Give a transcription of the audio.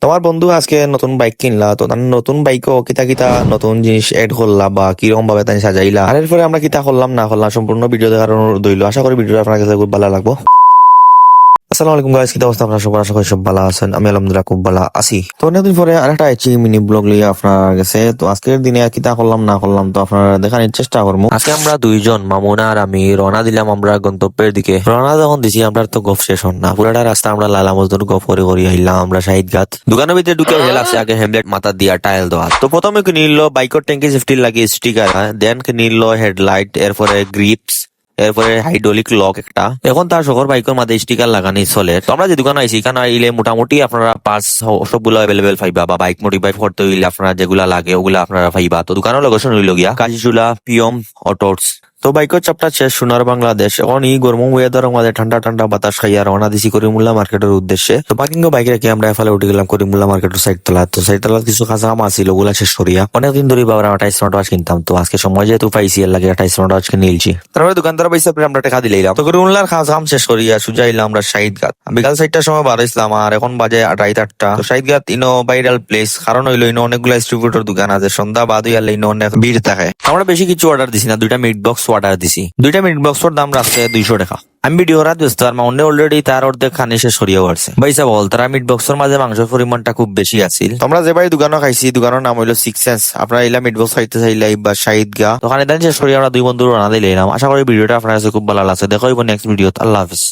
তোমার বন্ধু আজকে নতুন বাইক কিনলা, তো তার নতুন বাইকও কিতা কিতা নতুন জিনিস এড করলা বা কিরকম ভাবে তাই সাজাইলা, আর এরপরে আমরা কিতা করলাম না করলাম সম্পূর্ণ ভিডিও দেখার অনুরোধ রইল। আশা করি ভিডিও আপনার কাছে খুব ভালো লাগবে। আসসালামু আলাইকুম গাইস, কি অবস্থা আপনারা সবার? আশা করি সব ভালো আছেন। আমি আলহামদুলিল্লাহ খুব ভালো আছি। তো অনেকদিন পরে আরেকটা আইছি মিনি ব্লগ লিয়ে আপনার কাছে। তো আজকের দিনে কিতা করলাম না করলাম তো আপনারা দেখানোর চেষ্টা করবো। আজকে আমরা দুইজন মামুনা আর আমি রওনা দিলাম আমরা গন্তব্যের দিকে। রওনা যখন দিছি আমরা তো গপ শেষ হন না, পুরাটা রাস্তা আমরা লালা মজদুর গপ করে করে আইলাম আমরা শাহিদ ঘাট। দোকানের ভিতরে ঢুকে হেল আছে আগে হেমলেট মাথা দিয়া টাইল দেওয়া। তো প্রথমে কি নিল বাইকের ট্যাঙ্কি সেফটি লাগিয়ে স্টিকার, দেন কি নিল হেডলাইট, এরপরে গ্রিপস, এরপরে হাইড্রোলিক লক একটা। এখন তার শহর বাইকের মাঝে স্টিকার লাগানি চলে। তো আমরা যে দোকানে আইছি এখানে আইলে মোটামুটি আপনারা পার্টস সবগুলো অ্যাভেলেবেল পাইবা, বা বাইক মডিফাই করতে হইলে আপনারা যেগুলা লাগে ওগুলা আপনারা পাইবা। তো দোকানের লোকেশন হইল গিয়া কাশিচুলা পিএম অটোস। তো বাইকের চাপটা শেষ সোনার বাংলাদেশ। এখন এই গরম ওয়েদারের মাঝে ঠান্ডা ঠান্ডা বাতাস খাইয়া রওনা দিছি করিমুল্লা মার্কেটের উদ্দেশ্যে। তো পার্কিং বাইক রেখে আমরা এফালে উঠে গেলাম করিমুল্লা মার্কেটের সাইড তলা। তো সাইড তলা কিছু কাঁচা কাম আছিল ওগুলা শেষ করিয়া অনেকদিন ধরে বাবার একটা স্মার্ট ওয়াচ কিনতাম। তো আজকে সময় যেহেতু পাইছি এর লাগে একটা স্মার্ট ওয়াচ কিনে নিলছি। তারপরে দোকানদার পয়সা পেয়ে আমরা টাকা দিলাম। তো করিমুল্লার কাজ কাম শেষ করিয়া সুজা ইলাম আমরা শাহিদ ঘাট। বিকাল 4টার সময় বার হইছিলাম আর এখন বাজে 8:30। তো শাহিদ ঘাট ইনো ভাইরাল প্লেস, কারণ হইলো ইনো অনেকগুলো ডিস্ট্রিবিউটর দোকান আছে। সন্ধ্যা বাদ হইলে ইনো অনেক ভিড় থাকে। আমরা বেশি কিছু অর্ডার দিছি না, 2টা মিট বক্স অর্ডার দিছি। 2টা মিট বক্সের দাম রাখছে 200 টাকা। আমি ভিডিও রাত ব্যস্ত আর অন্য অলরেডি তার অর্ধেক খানি শেষ করিয়া পারছে। ভাইসা বল তারা মিট বক্সের মাঝে মাংসের পরিমাণটা খুব বেশি আছিল। আমরা যে ভাই দোকানে খাইছি দোকানের নাম হইলো সিক্স সেন্স। আপনারা ইলা মিট বক্স খাইতে চাইলে বা শাহিদ গা দোকানে দেন শেষ করিয়া আমরা দুই বন্ধু রানা দিলাম। আশা করি ভিডিওটা আপনার কাছে খুব ভালো লাগছে। দেখো নেক্সট ভিডিও। আল্লাহ হাফিজ।